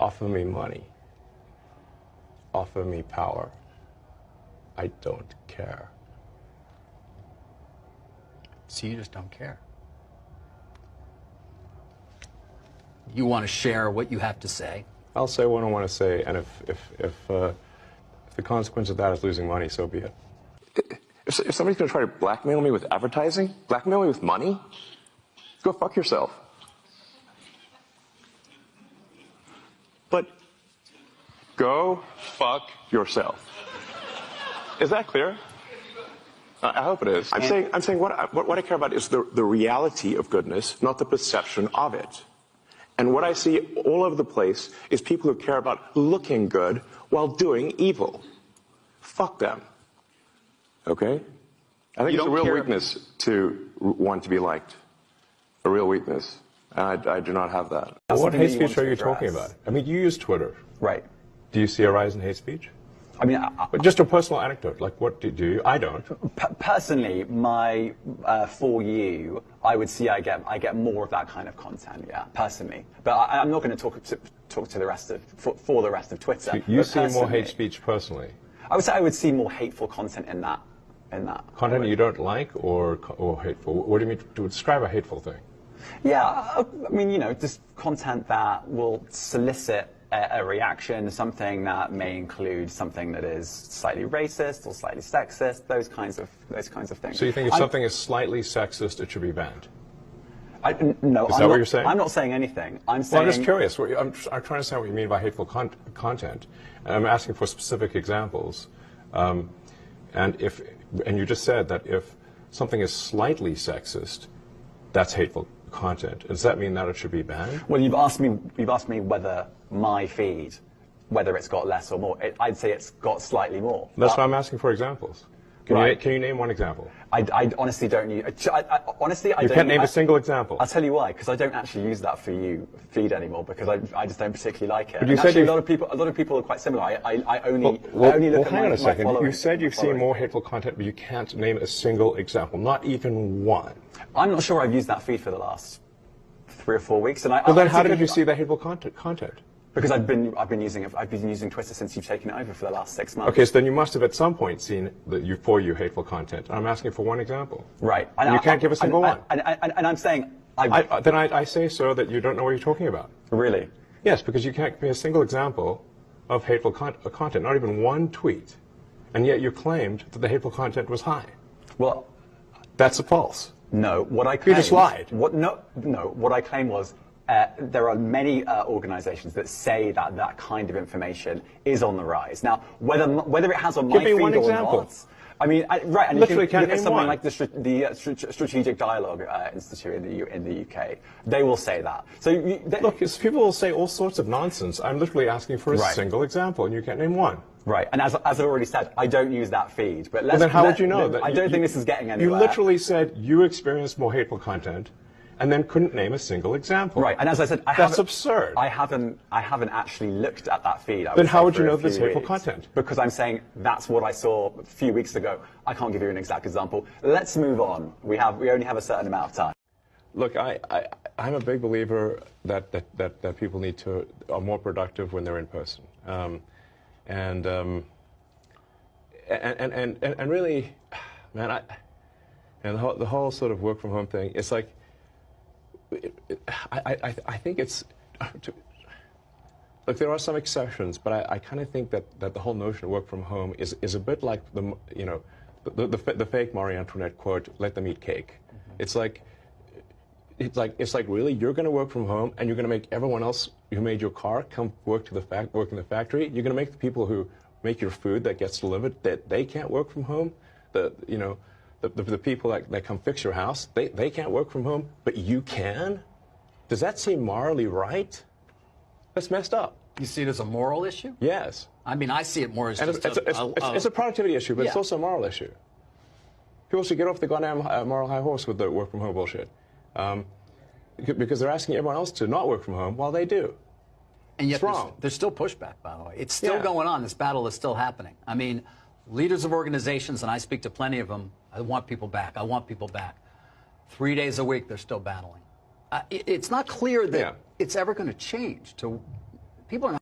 offer me money, offer me power, I don't care. So you just don't care. You want to share what you have to say. I'll say what I want to say, and if the consequence of that is losing money, so be it. If somebody's going to try to blackmail me with advertising, blackmail me with money, go fuck yourself. But go fuck yourself. Is that clear? I hope it is. I'm saying what I care about is the reality of goodness, not the perception of it. And what I see all over the place is people who care about looking good while doing evil. Fuck them. Okay? I think it's a real weakness to want to be liked. A real weakness. And I do not have that. What hate speech are you talking about? I mean, you use Twitter. Right. Do you see a rise in hate speech? I mean, but just a personal anecdote. Like, what do you? I don't. Personally, for you, I would see I get more of that kind of content. Yeah, personally. But I'm not going to talk to the rest of for the rest of Twitter. So you see more hate speech personally? I would say I would see more hateful content in that. Content you don't like or hateful? What do you mean to describe a hateful thing? Yeah, I mean, you know, just content that will solicit a reaction, something that may include something that is slightly racist or slightly sexist, those kinds of things. So you think if something is slightly sexist, it should be banned? No, is that what you're saying? I'm not saying anything. I'm saying. Well, I'm just curious. I'm trying to understand what you mean by hateful content, and I'm asking for specific examples. And you just said that if something is slightly sexist, that's hateful content. Does that mean that it should be banned? Well, you've asked me whether my feed, whether it's got less or more. I'd say it's got slightly more. That's why I'm asking for examples. Can you name one example? I honestly don't use. Honestly, I don't. You can't name a single example. I'll tell you why. Because I don't actually use that for you feed anymore. Because I just don't particularly like it. But you said actually, a lot of people are quite similar. I only look at hang on a second. my You said you've seen more hateful content, but you can't name a single example, not even one. I'm not sure I've used that feed for the last 3 or 4 weeks. And well, then how did you see that hateful content? Because I've been using Twitter since you've taken it over for the last 6 months. Okay, so then you must have at some point seen for you hateful content. I'm asking for one example. Right. And you can't give a single one. And I'm saying... Then I say so that you don't know what you're talking about. Really? Yes, because you can't give me a single example of hateful content, not even one tweet. And yet you claimed that the hateful content was high. Well... That's a false. No, what I claimed... You just lied. What I claimed was... there are many organizations that say that kind of information is on the rise. Now, whether it has on my feed or not, I mean, right, and literally you can look at something like the Strategic Dialogue Institute in the UK. They will say that. So look, people will say all sorts of nonsense. I'm literally asking for a single example, and you can't name one. Right, and as I already said, I don't use that feed. But then how would you know that? I don't think this is getting anywhere. You literally said you experienced more hateful content, and then couldn't name a single example. Right, and as I said, that's absurd. I haven't actually looked at that feed. Then how would you know this hateful content? Because I'm saying that's what I saw a few weeks ago. I can't give you an exact example. Let's move on. We only have a certain amount of time. Look, I'm a big believer that people are more productive when they're in person, and really, man, the whole sort of work from home thing. It's like. I think it's look. There are some exceptions, but I kind of think that the whole notion of work from home is a bit like the fake Marie Antoinette quote: "Let them eat cake." Mm-hmm. It's like really you're going to work from home and you're going to make everyone else who made your car come work in the factory. You're going to make the people who make your food that gets delivered that they can't work from home. The people that come fix your house, they can't work from home, but you can? Does that seem morally right? That's messed up. You see it as a moral issue? Yes. I mean, I see it more as it's a productivity issue, but it's also a moral issue. People should get off the goddamn moral high horse with the work from home bullshit. Because they're asking everyone else to not work from home while they do. And yet there's still pushback, by the way. It's still going on. This battle is still happening. I mean, leaders of organizations, and I speak to plenty of them, I want people back. I want people back. 3 days a week, they're still battling. It's not clear that it's ever going to change. People are not